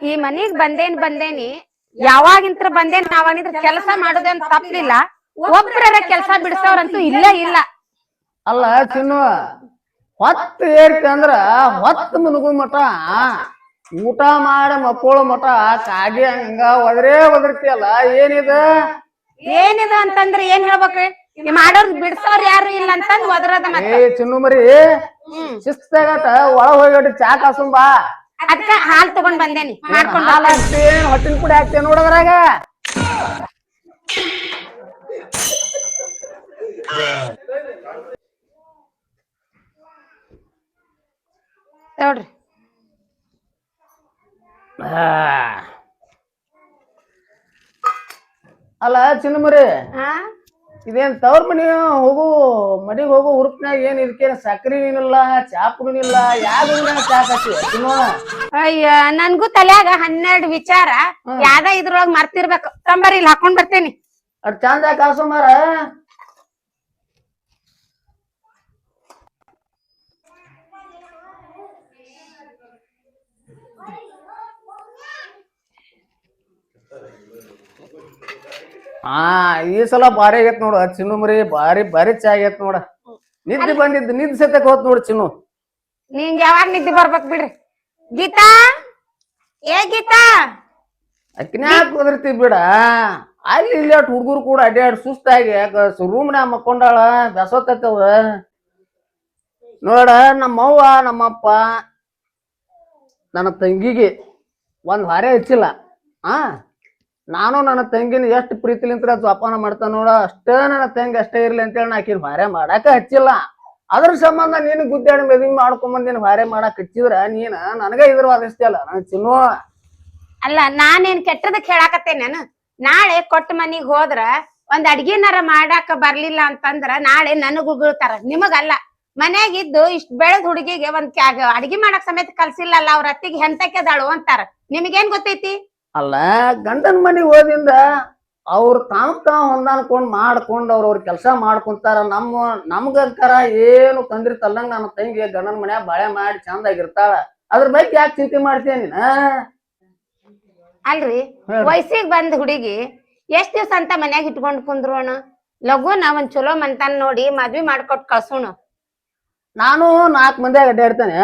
ಈ ಮನಿಗ್ ಬಂದೇನಿ ಯಾವಾಗಿಂತ್ರ ಬಂದೇನ್ ನಾವಾಗಿಂತ್ರ ಕೆಲಸ ಮಾಡೋದೇನ್ ತಪ್ಪಲಿಲ್ಲ. ಒಬ್ರರ ಕೆಲಸ ಬಿಡಿಸೋರಂತೂ ಇಲ್ಲ ಇಲ್ಲ. ಅಲ್ಲ ಚಿನ್ನು ಹೊತ್ತು ಏರ್ತಿ ಅಂದ್ರ ಹೊತ್ತು ಮುನುಗು ಮಠ ಊಟ ಮಾಡಿ ಮಕ್ಕಳು ಮಠ ಕಾಗೆ ಹಂಗ ಒದರ್ತಿಯಲ್ಲ ಏನಿದು ಅಂತಂದ್ರ ಏನ್ ಹೇಳ್ಬೇಕ್ರಿ? ಮಾಡೋರ್ ಬಿಡ್ಸೋರ್ ಯಾರು ಇಲ್ಲ ಅಂತಂದ್ ಒದರದ ಮತ್ತೆ. ಚಿನ್ನು ಮರಿ ಶಿಸ್ತಾಗಟ ಒಳ ಹೋಗಿ ಚಾ ಕಾಸುಂಬಾ. ಅದಕ್ಕ ಹಾಲ್ ತಗೊಂಡ್ ಬಂದೇನಿ ಮಾಡ್ಕೊಂಡ್ ಹೊಟ್ಟಿನ ಪುಡಿ ಹಾಕ್ತೇನೆ ನೋಡದ್ರಾಗ. ನೋಡ್ರಿ ಅಲ್ಲ ಚಿನ್ನು ಮರಿ ಇದೇನ್ ತವ್ರ ಮನಿ ಮನಿಗ್ ಹೋಗು ಹುರುಪ್ನಾಗ ಏನ್ ಇದಕ್ಕೇನ ಸಕ್ರಿ ಏನಿಲ್ಲ ಚಾ ಪುಡಿನಿಲ್ಲ ಯಾವ್ದು ಚಾ ಕಾಸಿ ಚಿನ್ನು? ಅಯ್ಯ ನನ್ಗೂ ತಲ್ಯಾಗ 12 ವಿಚಾರ ಯಾವ್ದ ಇದ್ರೊಳಗ ಮರ್ತಿರ್ಬೇಕು. ತಂಬರಿ ಇಲ್ಲಿ ಹಾಕೊಂಡ್ ಬರ್ತೇನಿ. ಅದ್ ಚಂದ ಕಾಸುಮಾರ. ಈ ಸಲ ಭಾರಿ ಆಗೇತ್ ನೋಡ ಚಿನ್ನು ಮರಿ. ಭಾರಿ ಚಾ ಆಗೇತ್ ನೋಡ. ನಿದ್ದೆ ಬಂದಿದ್ದು ನಿದ್ದೆ ಸತಕ್ ಹೋತ್ ನೋಡ್ ಚಿನ್ನು. ನಿಂಗ ಯಾವಾಗ ನಿದ್ದೆ ಬರ್ಬೇಕ್ ಬಿಡ್ರಿ. ಗೀತಾ ಗೀತಾ ಅಕ್ನ್ಯಾಕ್ ಕುದಿರ್ತಿ ಬಿಡ. ಅಲ್ಲಿ ಇಲ್ಲಿ ಹುಡುಗರು ಕೂಡ ಅಡ್ಯಾಡ್ ಸುಸ್ತಾಗಿ ರೂಮ್ನ್ಯಾಗ ಮಕ್ಕೊಂಡಾಳ ಬೆಸೋತವ. ನೋಡ ನಮ್ಮವ್ವ ನಮ್ಮಪ್ಪ ನನ್ನ ತಂಗಿಗೆ ಒಂದ್ ಹಾರೆ ಹಚ್ಚಿಲ್ಲ. ನಾನು ನನ್ನ ತಂಗಿನ ಎಷ್ಟು ಪ್ರೀತಿಲಿಂತ್ರ ಜೋಪಾನ ಮಾಡ್ತಾನ ನೋಡ. ಅಷ್ಟೇ ನನ್ನ ತಂಗಿ ಅಷ್ಟೇ ಇರ್ಲಿ ಅಂತೇಳಿ ನಾ ಆಕಿನ ಹಾರೆ ಮಾಡಾಕ ಹಚ್ಚಿಲ್ಲ. ಅದ್ರ ಸಂಬಂಧ ನೀನು ಗುದ್ದಾಡಿ ಮದ್ವಿ ಮಾಡ್ಕೊಂಬಂದ್ ನೀನ್ ಹಾರೆ ಮಾಡಾಕ್ ಹಚ್ಚಿದ್ರ ನೀನ ನನಗ ಇದ್ರ ವಾದಿಸ್ತಿಯಲ್ಲ ನನ್ ಚಿನ್ನು. ಅಲ್ಲ ನಾನೇನ್ ಕೆಟ್ಟದಕ್ ಹೇಳಾಕತ್ತೇನ? ನಾಳೆ ಕೊಟ್ಟ ಮನಿಗ್ ಹೋದ್ರ ಒಂದ್ ಅಡ್ಗಿನಾರ ಮಾಡಾಕ ಬರ್ಲಿಲ್ಲ ಅಂತಂದ್ರ ನಾಳೆ ನನಗ್ ಉಗುಳ್ತಾರ, ನಿಮಗಲ್ಲ. ಮನ್ಯಾಗಿದ್ದು ಇಷ್ಟ ಬೆಳೆದ್ ಹುಡುಗಿಗೆ ಒಂದ್ ಅಡ್ಗಿ ಮಾಡಕ್ ಸಮೇತ ಕಲ್ಸಿಲ್ಲಲ್ಲ ಅವ್ರ ಅತ್ತಿಗೆ ಹೆಂತಕ್ಕೆದಾಳು ಅಂತಾರ. ನಿಮಗೇನ್ ಗೊತ್ತೈತಿ? ಅಲ್ಲ ಗಂಡನ ಮನಿಗ್ ಹೋದಿಂದ ಅವ್ರ ತಾವ್ ಹೊಂದಾಣ್ಕೊಂಡ್ ಮಾಡ್ಕೊಂಡ್ ಅವ್ರ ಕೆಲಸ ಮಾಡ್ಕೊಂತಾರ. ನಮ್ಗಂಕರ ಏನು ತಂದಿರ್ತಲ್ಲಂಗ ನನ್ನ ತಂಗಿ ಗಂಡನ ಮನ್ಯಾಗ ಬಾಳೆ ಮಾಡಿ ಚಂದಾಗಿರ್ತಾಳ. ಅದ್ರ ಬಗ್ಗೆ ಯಾಕೆ ಚಿಂತೆ ಮಾಡ್ತೀಯ ನೀನ? ಅಲ್ರಿ ವಯಸ್ಸಿಗೆ ಬಂದ್ ಹುಡುಗಿ ಎಷ್ಟ್ ದಿವ್ಸ ಅಂತ ಮನ್ಯಾಗ ಇಟ್ಕೊಂಡ್ ಕುಂದ್ರೋಣ? ಲಘುನ ಒಂದ್ ಚಲೋ ಮಂತಾನ್ ನೋಡಿ ಮದ್ವಿ ಮಾಡ್ಕೊಟ್ ಕಳ್ಸೋಣ. ನಾನು 4 ಮಂದಿಯಾಗ ಅಡ್ಡಾಡ್ತಾನೆ.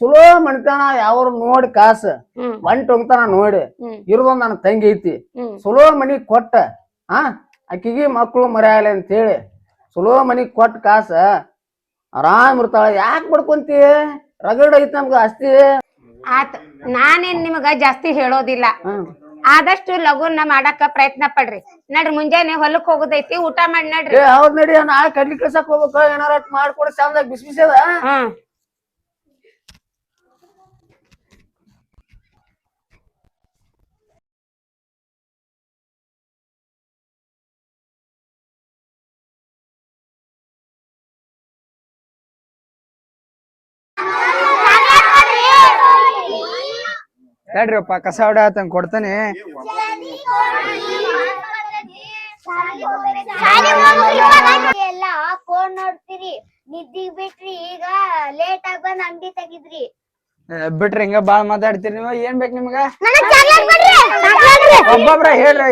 ಚಲೋ ಮಣಿತಾನ ಯಾವ್ರ ನೋಡಿ ಕಾಸ ಒಂಟ್ ಹೋಗ್ತಾನ ನೋಡಿ ಇರೋದೊಂದ್ ನನ್ನ ತಂಗಿ ಐತಿ. ಚಲೋ ಮನಿ ಕೊಟ್ಟ ಅಕ್ಕಿಗಿ ಮಕ್ಳು ಮರ್ಯಾಲೆ ಅಂತ ಹೇಳಿ ಚಲೋ ಮನಿ ಕೊಟ್ಟ ಕಾಸ ಆರಾಮ್ ಇರ್ತಾಳ. ಯಾಕೆ ಬಡ್ಕೊಂತಿ? ರಗಡ್ ಐತಿ ನಮ್ಗ ಆಸ್ತಿ. ಆತ್ ನಾನೇನ್ ನಿಮಗ ಜಾಸ್ತಿ ಹೇಳೋದಿಲ್ಲ. ಆದಷ್ಟು ಲಘುನ ಮಾಡಾಕ ಪ್ರಯತ್ನ ಪಡ್ರಿ. ನಡ್ರಿ ಮುಂಜಾನೆ ಹೊಲಕ್ ಹೋಗುದೈತಿ, ಊಟ ಮಾಡಿ ನಡ್ರಿ. ಹೌದ್ ನಡಿ. ನಾಳೆ ಕಡ್ಲಿ ಕಳ್ಸಕ್ ಹೋಗ್ಬೇಕ. ಏನಾರ ಮಾಡ್ಕೊಡಿ ಚಂದಾಗ ಬಿಸಿ ಬಿಸಿ ಅದ. ಹೇಳ್ರಿಪ್ಪ ಕಸ ಹೊಡ ಆತಂಗ ಕೊಡ್ತಾನೆ. ಎಲ್ಲ ಫೋನ್ ನೋಡ್ತೀರಿ, ನಿದ್ದಿಗ್ ಬಿಟ್ರಿ, ಈಗ ಲೇಟ್ ಆಗಿ ಬಂದ್ ಅಂಗಡಿ ತೆಗಿದ್ರಿ. ಬಿಟ್ರಿ ಹಿಂಗ ಬಾಳ್ ಮಾತಾಡ್ತೀರಿ ನೀವು. ಏನ್ ಬೇಕು ನಿಮ್ಗ? ಒಬ್ಬೊಬ್ರ ಹೇಳ್ರಿ.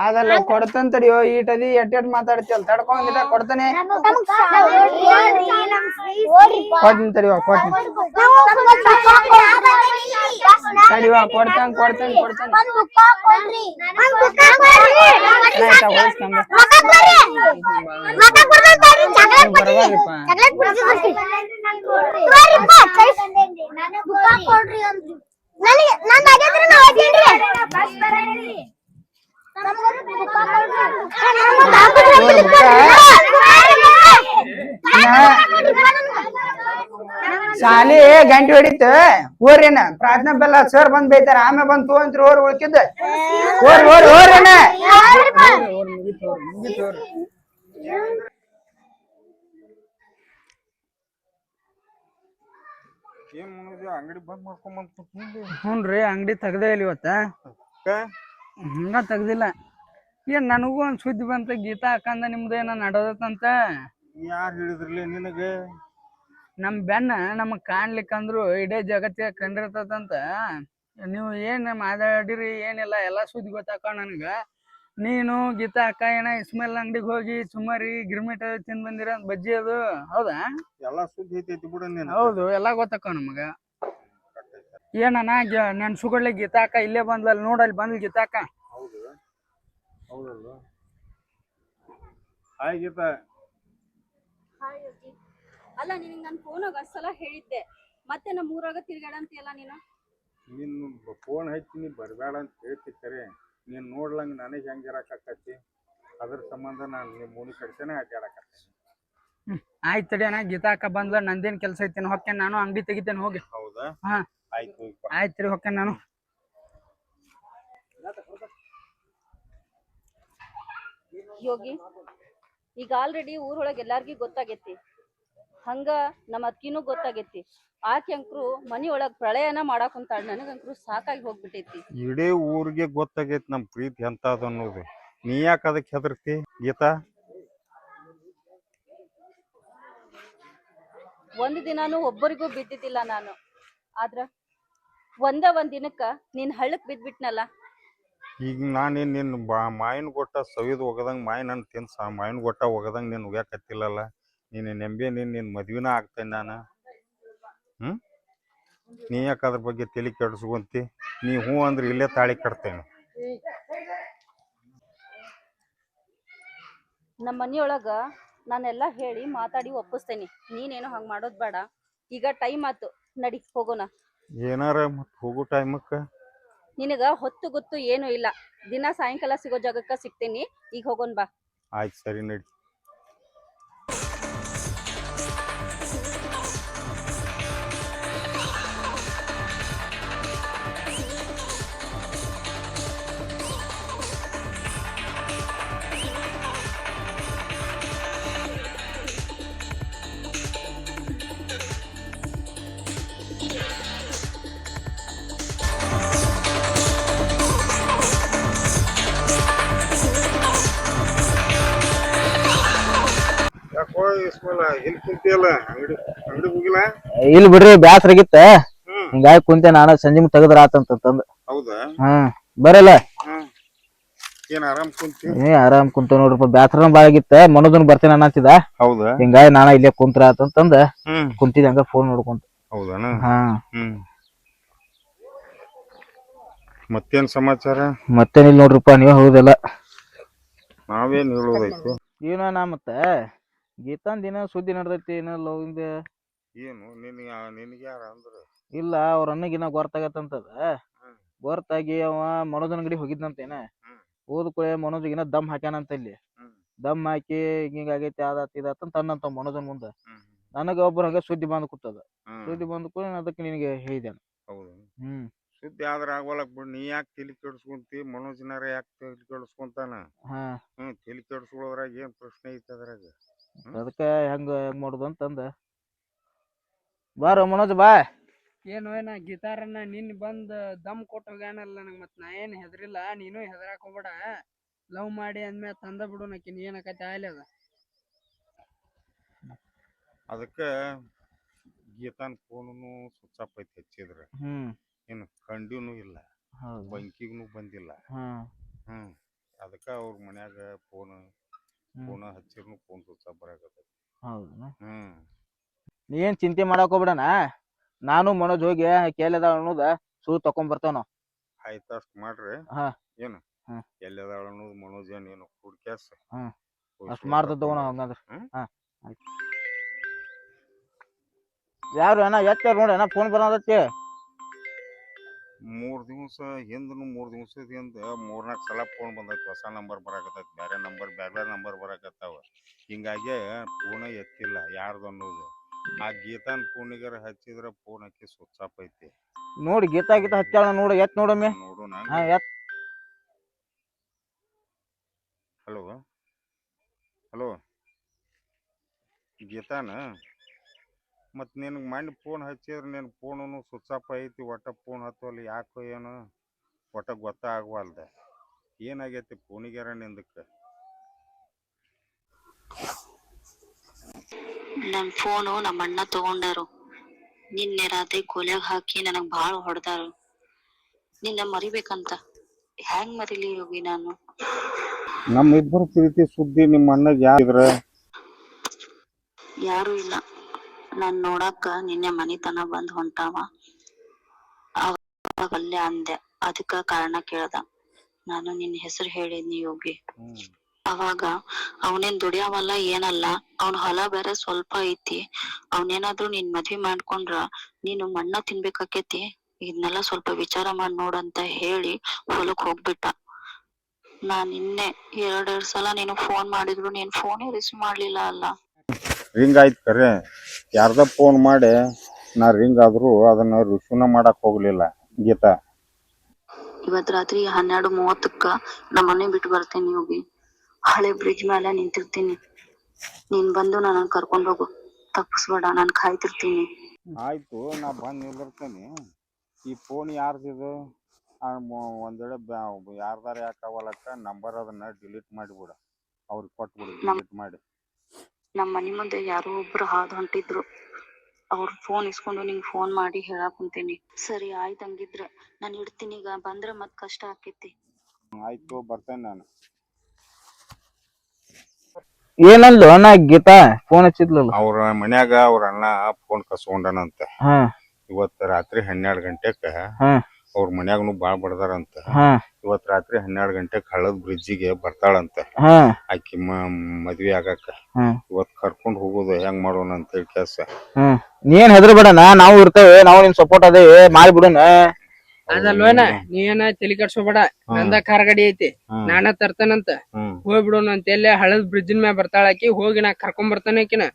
ಅದಲ್ಲ ಕೊಡ್ತಾನ ತಡಿಯೋ. ಈಟದಿ ಎಟ್ ಮಾತಾಡ್ತಿಯಲ್ಲ ತಡ್ಕೊಂಡಿಲ್ಲ ಕೊಡ್ತಾನೆ. ಕೊಡ್ತೀನಿ ತಡಿಯೋ ಕೊಡ್ತೀನಿ. ತಡಿವಾ ಕೊಡ್ತಾನ ಕೊಡ್ತಾನ ಕೊಡ್ತಾನ. ಶಾಲಿ ಗಂಟೆ ಹೊಡಿತ ಓರೇನ ಪ್ರಾರ್ಥನಾ ಬೆಲ್ಲ ಸರ್ ಬಂದ್ ಬೈತಾರ. ಆಮೇಲೆ ಬಂದ್ ತಗೊಂತ್ರಿ ಓರ್ ಉಳ್ಕಿದ್ದ ಓರೇನ. ಅಂಗಡಿ ಬಂದ್ ಮಾಡ್ಕೊಂಡ್ ಹ್ಞೂನ್ರಿ ಅಂಗಡಿ ತೆಗ್ದೇ ಇಲ್ಲ ಇವತ್ತ. ಹಂಗ ತೆಗ್ದಿಲ್ಲ. ಏನ್ ನನಗೂ ಒಂದ್ ಸುದ್ದಿ ಬಂತ ಗೀತಾ ಅಕ್ಕಂದ ನಿಮ್ದು ಏನೋ ನಡೆದತ್ತಂತ. ಯಾರು ಹೇಳಿದ್ರಲ್ಲ ನಿನಗೆ? ನಮ್ ಬೆನ್ನ ನಮಗ್ ಕಾಣ್ಲಿಕ್ಕಂದ್ರು ಇಡೇ ಜಗತ್ತಿಗೆ ಕಂಡಿರ್ತದಂತ. ನೀವು ಏನ್ ಮಾತಾಡಿರಿ ಏನಿಲ್ಲ ಎಲ್ಲಾ ಸುದ್ದಿ ಗೊತ್ತಾಕ ನನ್ಗ. ನೀನು ಗೀತಾ ಅಕ್ಕ ಏನ ಇಸ್ಮೇಲ್ ಅಂಗಡಿಗೆ ಹೋಗಿ ಚುಮ್ಮರಿ ಗಿರ್ಮಿಟ್ ತಿಂದ್ ಬಂದಿರ ಬಜ್ಜಿ ಅದು ಹೌದಾ? ಎಲ್ಲಾ ಸುದ್ದಿ ಐತಿ ಬಿಡ ನೀನು. ಹೌದು ಎಲ್ಲಾ ಗೊತ್ತಾಕ ನಮಗ. ಏನಣ್ಣ ನೆನ್ಸುಗೊಳ್ಳಿ ಗೀತಾ ಅಕ್ಕ ಇಲ್ಲೇ ಬಂದ್ಲಲ್ಲಿ ನೋಡಲ್ಲಿ ಬಂದ್ಲಿ ಗೀತಾ ಅಕ್ಕ. ಹೌದು ಹೌದಲ್ವ? ಹಾಯ್ ಗೀತಾ. ಹಾಯ್ ಅಜ್ಜಿ. ಅಲ್ಲ ನಿನಗೆ ನಾನು ಫೋನಾಗ ಅಷ್ಟ್ ಸಲ ಹೇಳಿದ್ದೆ, ಮತ್ತೆ ನಮ್ಮ ಊರಾಗ ತಿರ್ಗಾಡಂತೀಯಲ್ಲ ನೀನು. ನಿನ್ನ ಫೋನ್ ಹಚ್ಚಿ ನೀ ಬರಬೇಡ ಅಂತ ಹೇಳ್ತಿರ್ತಾರೆ. ನೀನು ನೋಡ್ಲಂಗೆ ನನಗೆ ಹೆಂಗೆ ಇರಕ್ಕಾಕತಿ? ಅದ್ರ ಸಂಬಂಧ ನಾನು ನಿಮ್ಮ ಮೂನಿ ಕಡ್ಸೇನೆ ಅಡ್ಡಾಡಕತ್ತೀನಿ. ಆಯ್ತು ತಡಿ ಅಣ್ಣ, ಗೀತಾ ಅಕ್ಕ ಬಂದ್ಲ, ನಂದೇನ್ ಕೆಲಸ ಐತೇನೆ ಹೊಕ್ಕೇನ್ ನಾನು ಅಂಗಡಿ ತೆಗಿತೇನೆ ಹೋಗಿ. ಹೌದಾ? ಹಾ ಆಯ್ತು. ಆಯ್ತು ತಡಿ ಹೊಕ್ಕೇನ್ ನಾನು. ಯೋಗಿ, ಈಗ ಆಲ್ರೆಡಿ ಊರೊಳಗೆ ಎಲ್ಲಾರ್ಗಿ ಗೊತ್ತಾಗೈತಿ, ಹಂಗ ನಮ್ಮ ಅಕ್ಕಿನೂ ಗೊತ್ತಾಗೈತಿ. ಆಕೆ ಅಂಕ್ರು ಮನಿಯೊಳಗ್ ಪ್ರಳಯನ ಮಾಡಾಕ್ ಕುಂತಾಳ. ನನಗಂಕ್ರು ಸಾಕಾಗಿ ಹೋಗ್ಬಿಟ್ಟೈತಿ. ಇಡೀ ಊರಿಗೆ ಗೊತ್ತಾಗೈತಿ ನಮ್ಮ ಪ್ರೀತಿ ಎಂತದ ಅನ್ನೋದು. ನೀ ಯಾಕೆ ಅದಕ್ಕೆ ಹೆದರ್ತಿ ಗೀತಾ? ಒಂದ್ ದಿನಾನು ಒಬ್ಬರಿಗೂ ಬಿದ್ದಿದ್ದಿಲ್ಲ ನಾನು. ಆದ್ರ ಒಂದ್ ದಿನಕ್ಕ ನೀನ್ ಹಳ್ಳಕ್ ಬಿದ್ಬಿಟ್ನಲ್ಲ. ಈಗ ನಾನೇನು ನಿನ್ನ ಮಾಯಿನ ಗೊಟ್ಟ ಸವಿದು ಒಗದಂಗೆ ಮಾಯಿ ನನ್ನ ತಿನ್ಸ ಮಾಯಿನ ಗೊಟ್ಟ ಒಗದಂಗೆ ನೀನು ಉಗ್ಯಾಕತ್ತಿಲ್ಲಲ್ಲ. ನೀನು ನೆಂಬೆ ನಿನ್ನ ಮದ್ವಿನ ಆಗ್ತೇನೆ ನಾನು. ನೀ ಯಾಕೆ ಅದ್ರ ಬಗ್ಗೆ ತಲೆ ಕೆಡಿಸ್ಕೊಂತಿ? ನೀ ಹ್ಞೂ ಅಂದ್ರೆ ಇಲ್ಲೇ ತಾಳಿ ಕಟ್ತೇನೆ. ನಮ್ಮ ಮನಿಯೊಳಗ ನಾನೆಲ್ಲ ಹೇಳಿ ಮಾತಾಡಿ ಒಪ್ಪಿಸ್ತೇನೆ. ನೀನೇನು ಹಂಗ್ ಮಾಡೋದ್ ಬೇಡ. ಈಗ ಟೈಮ್ ಆತು, ನಡಿ ಹೋಗೋಣ. ಏನಾರ ಮತ್ತೆ ಹೋಗೋ ಟೈಮಕ್ಕೆ ನಿನಗ ಹೊತ್ತು ಗೊತ್ತು ಏನು ಇಲ್ಲ. ದಿನ ಸಾಯಂಕಾಲ ಸಿಗೋ ಜಾಗಕ್ಕ ಸಿಗ್ತೇನಿ. ಈಗ ಹೋಗೋಣ ಬಾ. ಆಯ್ತು ಸರಿ ನಡಿ. ಯಾಕೋ ಇಸ್ಮಲ್ಲ ಇಲ್ಲಿ ಕುಂತಿಯಲ್ಲ? ಅಂಗಡಿ ಹೋಗಿಲ್ಲ? ಇಲ್ಲಿ ಬಿಡ್ರಿ ಬ್ಯಾಸ್ರ ಆಗಿತ್ತ, ಹಿಂಗಾಗಿ ಕುಂತೆ ನಾನು ಸಂಜೆ ತೆಗದ್ರ ಆತಂತಂದ. ಹೌದಾ? ಬರಲ್ಲ ಏನ್ ಆರಾಮ್ ಕುಂತಿ? ಆರಾಮ್ ಕುಂತ ನೋಡ್ರಪ್ಪ, ಬ್ಯಾಸ್ರನ ಬಾಳ ಆಗಿತ್ತ. ಮನೋದನ್ ಬರ್ತೇನೆ ಅನ್ನತ್ತಿದ. ಹೌದಾ? ಹಿಂಗಾಗಿ ನಾನ ಇಲ್ಲೇ ಕುಂತ್ರ ಆತಂತಂದ ಕುಂತಿದ್ದ ಹಂಗ ಫೋನ್ ನೋಡ್ಕೊಂತ. ಹೌದಾನ? ಹಾ ಮತ್ತೇನ್ ಸಮಾಚಾರ? ಮತ್ತೇನಿಲ್ಲ ನೋಡ್ರಪ್ಪ, ನೀವ್ ಹೌದಲ್ಲ. ನಾವೇನ್ ಹೇಳೋದೈತಿ? ಏನ ನಾ ಮತ್ತ ಗೀತಾನ್ ದಿನ ಸುದ್ದಿ ನಡ್ದೈತಿ ಏನಲ್ಲ ಹಿಂದ. ಏನು ನಿನಗೆ ಯಾರ ಅಂದ್ರ? ಇಲ್ಲ ಅವ್ರ ಅನ್ನಗಿನ ಗೊತ್ತಾಗತ್ತಂತದ. ಗೊತ್ತಾಗಿ ಅವ ಮನೋಜನ್ ಅಂಗಡಿ ಹೋಗಿದ್ನಂತೇನ. ಹೋದ ಕೂಡಲೇ ಮನೋಜ್ಗಿನ ದಮ್ ಹಾಕ್ಯಾನಂತ. ಇಲ್ಲಿ ದಮ್ ಹಾಕಿ ಹಿಂಗಾಗೈತಿ ಅದಾತ ತನ್ನಂತ ಮನೋಜನ್ ಮುಂದ. ನನಗ ಒಬ್ಬರ ಹಂಗ ಸುದ್ದಿ ಬಂದ್ ಕೂತದ. ಸುದ್ದಿ ಬಂದ್ ಕೂಡ ಅದಕ್ಕೆ ನಿನಗೆ ಹೇಳಿದ್ದೇನೆ. ಹೌದು. ಸುದ್ದಿ ಆದ್ರ ಆಗವಲ್ಲಕ್ ಬಿಡ್. ನೀ ಯಾಕೆ ತಲಿ ಕೆಡಿಸ್ಕೊಂತಿ? ಮನೋಜನಾರ ಯಾಕೆ ತಲಿ ಕೆಡಿಸ್ಕೊಂತಾನ? ತಲಿ ಕೆಡಿಸ್ಕೊಳ್ಳೋದ್ರಾಗ ಏನ್ ಪ್ರಶ್ನೆ ಐತಿ ಅದ್ರಾಗ? ಅದಕ್ಕ ಹೆಂಗ ಮಾಡುದು ಅಂತಂದ. ಬಾರ ಮನೋಜ್ ಬಾ. ಏನು ಏನ ಗಿಟಾರನ್ನ ನಿನ್ ಬಂದ್ ದಮ್ ಕೊಟ್ಟು ಹೋಗ್ಯಾನಲ್ಲ ನನಗ್. ಮತ್ ನಾ ಏನ್ ಹೆದರಿಲ್ಲ, ನೀನು ಹೆದರಾಕ್ ಹೋಗ್ಬೇಡ. ಲವ್ ಮಾಡಿ ಅಂದ್ಮೇಲೆ ತಂದ ಬಿಡು ನಕಿನ್ ಏನಕತಿ ಆಯ್ಲಿ ಅದ. ಅದಕ್ಕ ಗೀತಾನ್ ಫೋನು ಸ್ವಿಚ್ ಆಫ್ ಐತಿ. ಹಚ್ಚಿದ್ರ ಏನು ಕಂಡಿನೂ ಇಲ್ಲ, ಬಂಕಿಗೂ ಬಂದಿಲ್ಲ. ಅದಕ್ಕ ಅವ್ರ ಮನ್ಯಾಗ ಫೋನ್ ಹಚ್ಚಿರ್ನು ಫೋನ್ ಸ್ವಿಚ್ ಆಫ್ ಬರಾಕತ್ತೈತಿ. ಹೌದಾ? ನೀ ಏನ್ ಚಿಂತೆ ಮಾಡಾಕ್ ಹೋಗ್ಬಿಡಣ. ನಾನು ಮನೋಜ್ ಹೋಗಿ ಕೇಳಿದ ಅನ್ನೋದ ಸುಳ್ಳು ತಕೊಂಡ್ ಬರ್ತಾವ. ಆಯ್ತು ಅಷ್ಟ್ ಮಾಡ್ರಿ. ಏನು ಎಲ್ಲದಾಳ ಅನ್ನೋದು ಮನೋಜ್ ಏನು ಹುಡ್ಕ್ಯಾಸ ಅಷ್ಟ್ ಮಾಡ್ತದ ಹಂಗಂದ್ರ. ಯಾರು ಅಣ್ಣ ಎತ್ತಾರ ನೋಡಿ ಅಣ್ಣ, ಫೋನ್ ಬರೋದಕ್ಕೆ. 3 ದಿವಸ ಹಿಂದನು 3 ದಿವಸದ ಹಿಂದ 3-4 ಸಲ ಫೋನ್ ಬಂದೈತಿ. ಹೊಸ ನಂಬರ್ ಬರಾಕತ್ತೈತಿ, ಬೇರೆ ನಂಬರ್ ಬರಾಕತ್ತಾವ. ಹಿಂಗಾಗಿ ಫೋನ ಎತ್ತಿಲ್ಲ ಯಾರ್ದು ಅನ್ನೋದು. ಆ ಗೀತಾನ್ ಫೋನಿಗಾರ ಹಚ್ಚಿದ್ರ ಫೋನ್ ಹಾಕಿ ಸ್ವಿಚ್ ಆಫ್ ಐತಿ. ನೋಡಿ ಗೀತಾ ಹಚ್ಚಾಳ ನೋಡ, ಎತ್ ನೋಡಮ್ಮೆ. ನೋಡೋಣ. ಹಲೋ ಹಲೋ ಗೀತಾನ? ಮತ್ ನಿನಗೆ ಮಣ್ಣು ಫೋನ್ ಹಚ್ಚಿದ್ರೆ ನಿನ್ನ ಫೋನು ಸ್ವಿಚ್ ಆಫ್ ಐತಿ. ಒಟ್ಟ ಫೋನ್ ಹತ್ತವಲ್ಲ, ಯಾಕೋ ಏನು ಒಟ್ಟ ಗೊತ್ತಾಗವಲ್ದ. ಏನಾಗೈತಿ ಫೋನಿಗ್ಯಾರ ನಿಂದಕ್ಕೆ? ನನ್ ಫೋನು ನಮ್ಮ ಅಣ್ಣ ತಗೊಂಡಾರು. ನಿನ್ನೆ ರಾತ್ರಿ ಕೊಲೆಗ್ ಹಾಕಿ ನನಗ್ ಬಾಳ ಹೊಡೆದಾರು. ನಿನ್ನ ಮರಿಬೇಕಂತ ಹೆಂಗ್ ಮರಿಲಿ ಯೋಗಿ ನಾನು? ನಮ್ಮಿಬ್ಬರ ಪ್ರೀತಿ ಸುದ್ದಿ ನಿಮ್ಮ ಅಣ್ಣಗ್ ಯಾರಿದ್ರ? ಯಾರು ಇಲ್ಲ. ನಾನ್ ನೋಡಾಕ ನಿನ್ನೆ ಮನಿತನ ಬಂದ್ ಹೊಂಟಾವ. ಅವಾಗ ಅಲ್ಲೇ ಅಂದೆ, ಅದಕ್ಕ ಕಾರಣ ಕೇಳ್ದ. ನಾನು ನಿನ್ ಹೆಸರು ಹೇಳಿದ್ನಿ ಯೋಗಿ. ಅವಾಗ ಅವನೇನ್ ದುಡಿಯಾವಲ್ಲ ಏನಲ್ಲ, ಅವನ್ ಹೊಲ ಬೇರೆ ಸ್ವಲ್ಪ ಐತಿ. ಅವನೇನಾದ್ರೂ ನೀನ್ ಮದ್ವಿ ಮಾಡ್ಕೊಂಡ್ರ ನೀನು ಮಣ್ಣ ತಿನ್ಬೇಕಾಕೇತಿ. ಇದನ್ನೆಲ್ಲ ಸ್ವಲ್ಪ ವಿಚಾರ ಮಾಡಿ ನೋಡಂತ ಹೇಳಿ ಹೊಲಕ್ ಹೋಗ್ಬಿಟ್ಟ. ನಾನ್ ನಿನ್ನೆ ಎರಡೆರಡ್ ಸಲ ನೀನು ಫೋನ್ ಮಾಡಿದ್ರು ನೀನ್ ಫೋನೇ ರಿಸೀವ್ ಮಾಡ್ಲಿಲ್ಲ ಅಲ್ಲ. ರಿಂಗ್ ಆಯ್ತು ಖರೆ, ಯಾರ್ದ ಫೋನ್ ಮಾಡಿ ನಾ ರಿಂಗ್ ಆದ್ರೂ ಅದನ್ನ ರಿಸೀವ್ನ ಮಾಡಕ್ ಹೋಗ್ಲಿಲ್ಲ ಗೀತಾ. ಇವತ್ ರಾತ್ರಿ 12:30ಕ್ಕ ನಮ್ಮ ಮನೆ ಬಿಟ್ಟು ಬರ್ತೇನೆ ಯೋಗಿ. ಹಳೆ ಬ್ರಿಡ್ಜ್ ಮೇಲೆ ನಿಂತಿರ್ತೀನಿ. ನೀನ್ ಬಂದು ನನ್ನ ಕರ್ಕೊಂಡ್ ಹೋಗು. ತಪ್ಪಿಸ್ಬೇಡ, ನಾನ್ ಕಾಯ್ತಿರ್ತೀನಿ. ಆಯ್ತು, ನಾ ಬಂದ್ ನಿಲ್ಲಿರ್ತೇನೆ. ಈ ಫೋನ್ ಯಾರ್ದಿದು? ಒಂದ್ ವೇಳೆ ಯಾರ್ದಾರ ಯಾಕಾವಲಕ್ಕ ನಂಬರ್ ಅದನ್ನ ಡಿಲೀಟ್ ಮಾಡಿಬಿಡ, ಅವ್ರಿಗೆ ಕೊಟ್ಬಿಡು ಡಿಲೀಟ್ ಮಾಡಿ. ನಮ್ಮ ಮನಿ ಮುಂದೆ ಯಾರೋ ಒಬ್ರು ಹಾದ್ ಹೊಂಟಿದ್ರು. ಅವ್ರ ಫೋನ್ ಇಸ್ಕೊಂಡು ನಿಂಗ್ ಫೋನ್ ಮಾಡಿ ಹೇಳಾಕ್ ಕುಂತೀನಿ. ಸರಿ ಆಯ್ತು, ಹಂಗಿದ್ರೆ ನಾನ್ ಇಡ್ತೀನಿ. ಈಗ ಬಂದ್ರೆ ಮತ್ ಕಷ್ಟ ಆಕೇತಿ. ಆಯ್ತು, ಬರ್ತೇನೆ ನಾನು. ಏನಂದ್ಲು ಅಣ್ಣ ಗೀತಾ ಫೋನ್ ಹಚ್ಚಿದ್ಲಲ್ಲ? ಅವ್ರ ಮನ್ಯಾಗ ಅವ್ರ ಅಣ್ಣ ಫೋನ್ ಕಸ್ಕೊಂಡನಂತ. ಹಾ ಇವತ್ ರಾತ್ರಿ 12 ಗಂಟೆಕ ಹಾ ಅವ್ರ ಮನ್ಯಾಗನು ಬಾಳ್ ಬಡದಾರಂತ. ಹಾ ಇವತ್ ರಾತ್ರಿ 12 ಗಂಟೆಕ್ ಹಳ್ಳದ ಬ್ರಿಡ್ಜಿಗೆ ಬರ್ತಾಳಂತ ಹಾ ಆಕಿ ಮದ್ವಿ ಆಗಾಕ. ಹ್ಮ್ ಇವತ್ ಕರ್ಕೊಂಡ್ ಹೋಗೋದು ಹೆಂಗ್ ಮಾಡೋಣ ಅಂತ ಹೇಳಿ ಕೆಲ್ಸ. ನೀನ್ ಹೆದರ್ಬೇಡಣ, ನಾವು ಇರ್ತೇವೆ, ನಾವು ನಿನ್ ಸಪೋರ್ಟ್ ಅದೇ ಮಾಡ್ಬಿಡೋಣ. ಅದಲ್ವೇನ, ನೀನ ತಲಿ ಕಟ್ಸೋಬೇಡ. ನಂದ ಕಾರ್ ಗಾಡಿ ಐತಿ, ನಾನ ತರ್ತಾನಂತ. ಹೋಗ್ಬಿಡೋಣ ಅಂತ ಎಲ್ಲೇ ಹಳದ್ ಬ್ರಿಡ್ಜಿನ ಮ್ಯಾಗ ಬರ್ತಾಳಾಕಿ. ಹೋಗಿ ನಾ ಕರ್ಕೊಂಡ್ ಬರ್ತಾನೆ ಆಕಿನ.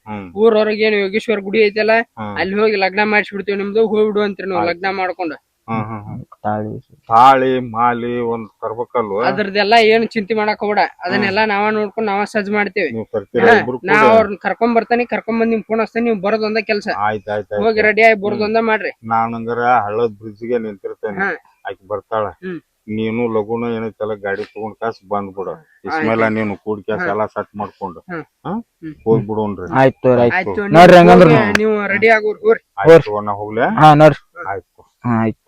ಊರೊರಗೆ ಏನು ಯೋಗೇಶ್ವರ ಗುಡಿ ಐತಲ್ಲ, ಅಲ್ಲಿ ಹೋಗಿ ಲಗ್ನ ಮಾಡಿಸ್ಬಿಡ್ತೀವಿ ನಿಮ್ದು. ಹೋಗ್ಬಿಡು ಅಂತೀರಿ ನಾವು ಲಗ್ನ ಮಾಡ್ಕೊಂಡು. ತಾಳಿ ಮಾಲಿ ಒಂದ್ ತರ್ಬೇಕಲ್ವ? ಅದ್ರದ್ದೆಲ್ಲಾ ಏನು ಚಿಂತೆ ಮಾಡಕ್ ಹೋಗ್ಬೇಡ. ಅದನ್ನೆಲ್ಲಾ ನಾವ ನೋಡ್ಕೊಂಡ್ ನಾವ ಸಜ್ಜ್ ಮಾಡ್ತೇವಿ. ನಾ ಅವ್ರನ್ನ ಕರ್ಕೊಂಡ್ ಬರ್ತಾನೆ, ಕರ್ಕೊಂಡ್ ಬಂದ್ ನಿಮ್ ಫೋನ್ ಹಚ್ತಾನೆ. ನೀವ್ ಬರೋದೊಂದ ಕೆಲ್ಸ. ಹೋಗಿ ರೆಡಿ ಆಗಿ ಬರೋದೊಂದ ಮಾಡ್ರಿ. ನಾನಂಗಾರ ಹಳ್ಳದ್ ಬ್ರಿಡ್ಜಿಗೆ ನಿಂತಿರ್ತೇನೆ, ಆಕಿ ಬರ್ತಾಳ. ನೀನು ಲಗುನ ಏನೈತಲ್ಲ ಗಾಡಿ ತಗೊಂಡ್ ಕಾಸ್ ಬಂದ್ಬಿಡ. ಇಸ್ಮೇಲ ನೀನು ಕೂಡ್ ಕ್ಯಾಸ್ ಎಲ್ಲಾ ಸೆಟ್ ಮಾಡ್ಕೊಂಡು ಹೋಗ್ಬಿಡೋಣ್ರಿ. ಆಯ್ತು, ನೀವು ರೆಡಿ ಆಗೋರ್. ಆಯ್ತು, ನಾ ಹೋಗ್ಲೇ? ಆಯ್ತು. ಆಯ್ತು.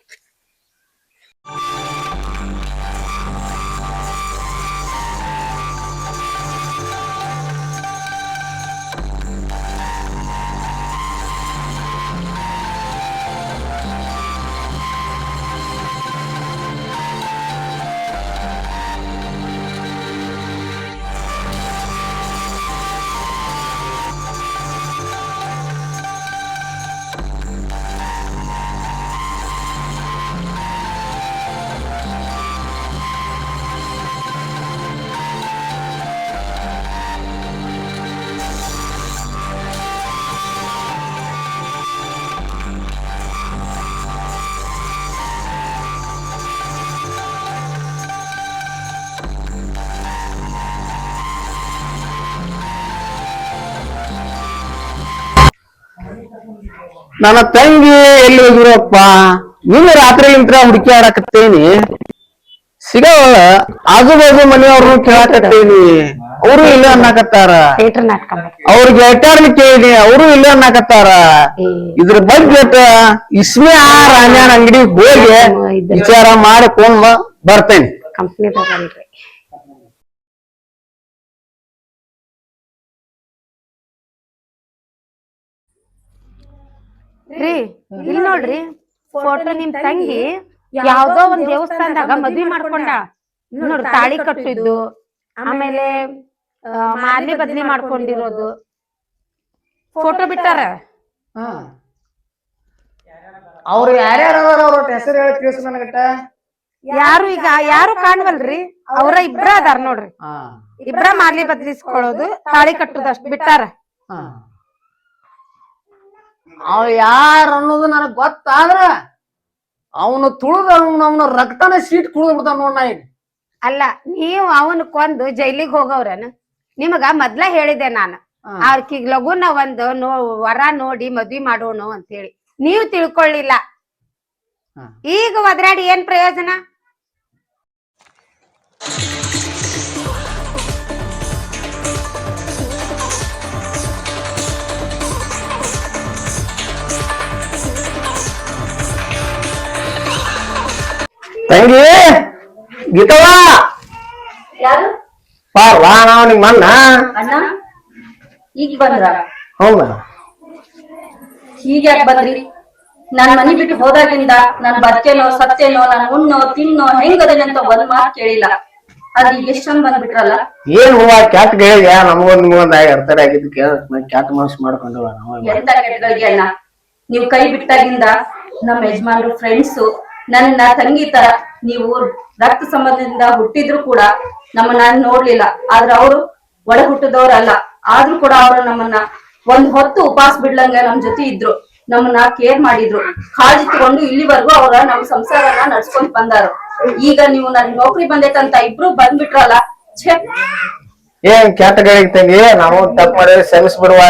ನನ್ನ ತಂಗಿ ಎಲ್ಲಿ ಹೋಗಿರಪ್ಪ? ನಿನ್ನ ರಾತ್ರಿ ಹುಡುಕಿ ಆಡಕತ್ತೇನಿ, ಸಿಗವಳ. ಆಜು ಬಾಜು ಮನೆಯವ್ರನ್ನು ಕೇಳಾಕತ್ತೇನಿ, ಅವರು ಇಲ್ಲ ಅನ್ನಕತ್ತಾರ. ಅವ್ರ ಗೆಳಟ್ಯಾರ್ನ ಕೇಳಿ, ಅವರು ಇಲ್ಲ ಅನ್ನಕತ್ತಾರ. ಇದ್ರ ಬಗ್ಗೆ ಇಸ್ಮಿ ರಾಣ್ಯಾನ ಅಂಗಡಿ ಹೋಗಿ ವಿಚಾರ ಮಾಡಿಕೊಂಡ್ ಬರ್ತೇನೆ. ಕಂಪ್ನಿ ರೀ, ಇಲ್ಲಿ ನೋಡ್ರಿ ಫೋಟೋ. ನಿಮ್ ತಂಗಿ ಯಾವ್ದೋ ಒಂದ್ ದೇವಸ್ಥಾನದಾಗ ಮದ್ವಿ ಮಾಡ್ಕೊಂಡ ನೋಡ್ರಿ. ತಾಳಿ ಕಟ್ಟಿದ್ದು, ಆಮೇಲೆ ಮಾಲಿ ಬದ್ಲಿ ಮಾಡ್ಕೊಂಡಿರೋದು ಫೋಟೋ ಬಿಟ್ಟಾರ. ಅವ್ರು ಯಾರ್ಯಾರ ಅವ್ರ ಹೆಸರು ಹೇಳಿ ತಿಳಿಸ್ ನನಗಟ್ಟ. ಯಾರು ಈಗ ಯಾರು ಕಾಣ್ವಲ್ರಿ, ಅವ್ರ ಇಬ್ರ ಅದಾರ ನೋಡ್ರಿ. ಇಬ್ರ ಮಾಲಿ ಬದ್ಲಿಸ್ಕೊಳ್ಳೋದು, ತಾಳಿ ಕಟ್ಟುದು ಅಷ್ಟ್ ಬಿಟ್ಟಾರ. ಅವ್ ಯಾರ ಅನ್ನೋದು ನನಗ್ ಗೊತ್ತಾದ್ರ ಅವನು ತುಳಿದ ಅವನ ರಕ್ತನ ಸೀಟ್ ಕುಡಿದ್ ಬಿಡ್ತಾನ ನೋಡ್. ನಾ ಈಗ ಅಲ್ಲ, ನೀವು ಅವನ್ ಕೊಂದು ಜೈಲಿಗೆ ಹೋಗವ್ರನ? ನಿಮಗ ಮೊದ್ಲ ಹೇಳಿದೆ ನಾನು, ಆಕಿಗ್ ಲಗುನ ಒಂದು ವರ ನೋಡಿ ಮದ್ವಿ ಮಾಡೋಣ ಅಂತ ಹೇಳಿ. ನೀವ್ ತಿಳ್ಕೊಳ್ಳಿಲ್ಲ. ಈಗ ಒದ್ರಾಡಿ ಏನ್ ಪ್ರಯೋಜನ? ತಂಗಿ ಗೀತವ್ವ ಯಾರು ವಾ ನಾವ್ ನಿಮ್ಮ ಅಣ್ಣ. ಅಣ್ಣ ಈಗ ಬಂದ್ರ? ಹೌದಾ? ಈಗ ಯಾಕೆ ಬಂದ್ರಿ? ನಾನ್ ಮನಿ ಬಿಟ್ಟು ಹೋದಾಗಿಂದ ನಾನ್ ಬರ್ತೇನೋ ಸತ್ತೇನೋ ನಾನ್ ಉಣ್ಣೋ ತಿನ್ನೋ ಹೆಂಗದೇನೆ ಅಂತ ಒಂದ್ ಮಾತ್ ಕೇಳಿಲ್ಲ. ಅದ್ ಈಗ ಎಷ್ಟೊಂದ್ ಬಂದ್ಬಿಟ್ರಲ್ಲ. ಏನ್ ಹೂವ ಕ್ಯಾಟ್ ಗಳಿಗೆ ನಮಗೊಂದ್ ಅರ್ಥ ಆಗಿದ್ದಕ್ಕೆ ಕ್ಯಾಟ್ ಮನಸ್ ಮಾಡ್ಕೊಂಡವ ನಾವು. ಎಂತ ಕೆಟ್ಟಗಳಿಗೆ ಅಣ್ಣ, ನೀವ್ ಕೈ ಬಿಟ್ಟಾಗಿಂದ ನಮ್ಮ ಯಜಮಾನ್ರು ಫ್ರೆಂಡ್ಸು ನನ್ನ ತಂಗಿ ತರ. ನೀವು ರಕ್ತ ಸಂಬಂಧದಿಂದ ಹುಟ್ಟಿದ್ರು ಕೂಡ ನಮ್ಮನ್ನ ನೋಡ್ಲಿಲ್ಲ, ಆದ್ರ ಅವರು ಒಳ ಹುಟ್ಟಿದವ್ರಲ್ಲ. ಆದ್ರೂ ಕೂಡ ಅವ್ರು ನಮ್ಮನ್ನ ಒಂದ್ ಹೊತ್ತು ಉಪವಾಸ ಬಿಡ್ಲಂಗ ನಮ್ ಜೊತೆ ಇದ್ರು, ನಮ್ಮನ್ನ ಕೇರ್ ಮಾಡಿದ್ರು, ಕಾಳಜಿ ತಗೊಂಡು ಇಲ್ಲಿವರೆಗೂ ಅವ್ರ ನಮ್ ಸಂಸಾರನ ನಡ್ಸ್ಕೊಂಡ್ ಬಂದಾರು. ಈಗ ನೀವು ನನ್ ನೌಕರಿ ಬಂದೈತಂತ ಇಬ್ರು ಬಂದ್ಬಿಟ್ರಲ್ಲ. ಛೇ, ಏನ್ ಕ್ಯಾಟ್ ಗಳಿಗೆ ತಂಗಿ ನಾವು ತಪ್ಪು ಮಾಡಿ ಕ್ಷಮಿಸ್ ಬಿಡುವ.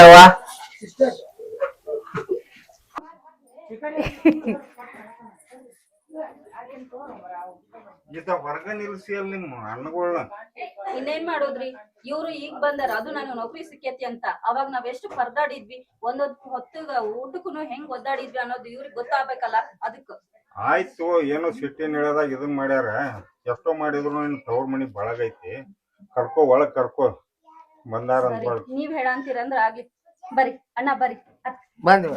ಹೊರಗ ನಿಲ್ಸಿ ಅಲ್ಲಿ ನಿಮ್ಮ ಅಣ್ಣಗಳನ್ನ ಇನ್ನೇನ್ ಮಾಡೋದ್ರಿ, ಇವ್ರು ಈಗ ಬಂದಾರ, ಅದು ನಾನು ನೌಕರಿ ಸಿಕ್ಕೇತಿ ಅಂತ. ಅವಾಗ ನಾವ್ ಎಷ್ಟು ಪರದಾಡಿದ್ವಿ, ಒಂದೊಂದ್ ಹೊತ್ತಗ ಊಟಕ್ಕೂ ಹೆಂಗ್ ಒದ್ದಾಡಿದ್ವಿ ಅನ್ನೋದು ಇವ್ರಿಗೆ ಗೊತ್ತಾಗ್ಬೇಕಲ್ಲ. ಅದಕ್ಕ ಆಯ್ತು, ಏನೋ ಸಿಟ್ಟಿನ ಇಳದಾಗ ಇದನ್ ಮಾಡ್ಯಾರ. ಎಷ್ಟೋ ಮಾಡಿದ್ರು ನಿನ್ ತವ್ರ ಮನಿ ಬಳಗೈತಿ, ಕರ್ಕೋ ಒಳಗ್ ಕರ್ಕೋ ಬಂದಾರ ಅಂತ. ನೀವ್ ಹೇಳಂತೀರಂದ್ರ ಆಗ್ಲಿ, ಬರಿ ಅಣ್ಣ ಬರಿ. ಬಂದಿ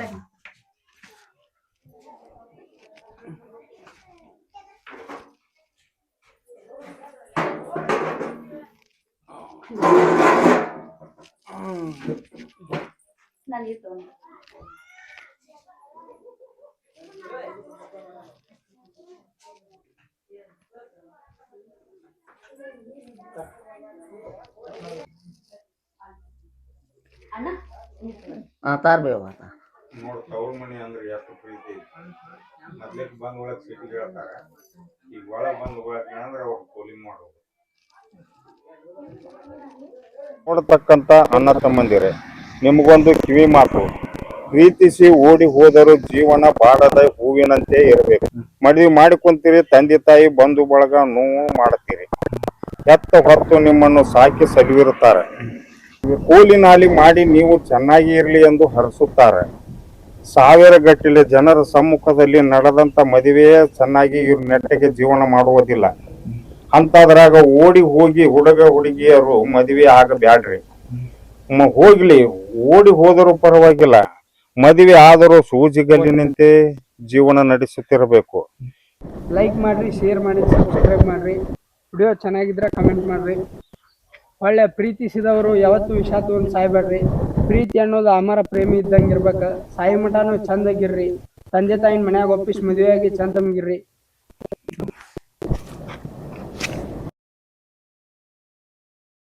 ನಾನು ಇರ್ತೇನೆ. ಅಣ್ಣ ತಾರ್ಬೇವ ನೋಡ್ ತವ್ರ ಮನಿ ಅಂದ್ರೆ ಎಷ್ಟು ಪ್ರೀತಿ. ಮೊದ್ಲಿಕ್ ಬಂದ್ ಒಳಗ್ ಸಿಟಿ ಹೇಳ್ತಾರ, ಈಗ ಒಳಗ್ ಬಂದ್ ಒಳಗ್ ಅಂದ್ರೆ ಅವ್ರ ಪೋಲಿಂಗ್ ಮಾಡೋದು. ನೋಡತಕ್ಕಂತ ಅಣ್ಣ ತಮ್ಮಂದಿರೆ, ನಿಮಗೊಂದು ಕಿವಿ ಮಾತು. ಪ್ರೀತಿಸಿ ಓಡಿ ಹೋದರೂ ಜೀವನ ಬಾಡದ ಹೂವಿನಂತೆ ಇರಬೇಕು. ಮದುವೆ ಮಾಡಿಕೊಂತೀರಿ, ತಂದೆ ತಾಯಿ ಬಂಧು ಬಳಗ ನೋವು ಮಾಡುತ್ತೀರಿ. ಹೆತ್ತ ಹೊತ್ತು ನಿಮ್ಮನ್ನು ಸಾಕಿ ಸಲುವಿರುತ್ತಾರೆ. ಕೂಲಿ ನಾಲಿ ಮಾಡಿ ನೀವು ಚೆನ್ನಾಗಿ ಇರಲಿ ಎಂದು ಹರಸುತ್ತಾರೆ. ಸಾವಿರ ಗಟ್ಟಲೆ ಜನರ ಸಮ್ಮುಖದಲ್ಲಿ ನಡೆದಂತ ಮದುವೆಯೇ ಚೆನ್ನಾಗಿ ಇವ್ರ ನೆಟ್ಟಗೆ ಜೀವನ ಮಾಡುವುದಿಲ್ಲ. ಅಂತದ್ರಾಗ ಓಡಿ ಹೋಗಿ ಹುಡುಗ ಹುಡುಗಿಯರು ಮದುವೆ ಆಗಬ್ಯಾಡ್ರಿ. ಹೋಗ್ಲಿ, ಓಡಿ ಹೋದರೂ ಪರವಾಗಿಲ್ಲ, ಮದುವೆ ಆದರೂ ಸೂಜಿಗಲ್ಲಿನಂತೆ ಜೀವನ ನಡೆಸುತ್ತಿರಬೇಕು. ಲೈಕ್ ಮಾಡ್ರಿ, ಶೇರ್ ಮಾಡಿ, ಸಬ್ಸ್ಕ್ರೈಬ್ ಮಾಡ್ರಿ. ವಿಡಿಯೋ ಚೆನ್ನಾಗಿದ್ರೆ ಕಮೆಂಟ್ ಮಾಡ್ರಿ. ಒಳ್ಳೆ ಪ್ರೀತಿಸಿದವರು ಯಾವತ್ತೂ ವಿಷ ತಗೊಂಡು ಸಾಯ್ಬೇಡ್ರಿ. ಪ್ರೀತಿ ಅನ್ನೋದು ಅಮರ ಪ್ರೇಮಿ ಇದ್ದಂಗೆ ಇರ್ಬೇಕು. ಸಾಯಿ ಮಠನೂ ಚಂದಾಗಿರ್ರಿ. ತಂದೆ ತಾಯಿನ ಮನ್ಯಾಗ ಒಪ್ಪಿಸಿ ಮದುವೆಯಾಗಿ ಚಂದಮ್ಗಿರ್ರಿ.